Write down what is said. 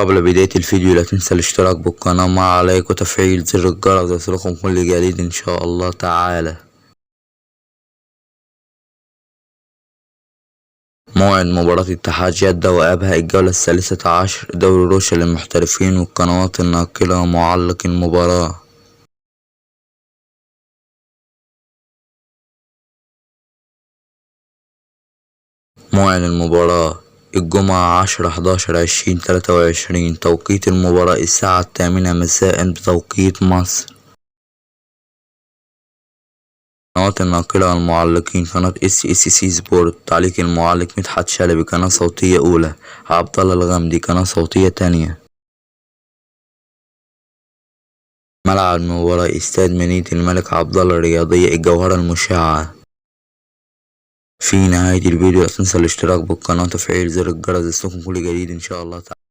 قبل بداية الفيديو لا تنسى الاشتراك بالقناة مع لايك وتفعيل زر الجرس ليصلكم كل جديد ان شاء الله تعالى. موعد مباراة اتحاد جدة وأبها الجولة الثالثة عشر دوري روشة للمحترفين والقنوات الناقلة ومعلق المباراة. موعد المباراة الجمعة 10/11/2023 توقيت المباراة الساعة 8 مساء بتوقيت مصر. قنوات الناقلة والمعلقين: قناة SSC سبورت تعليق المعلق مدحت شلبي، قناة صوتية أولى عبد الله الغامدي، قناة صوتية تانية. ملعب المباراة استاد مدينة الملك عبدالله الرياضية الجوهرة المشعة. في نهاية الفيديو لا تنسى الاشتراك بالقناة وتفعيل زر الجرس ليصلكم كل جديد ان شاء الله تعالى.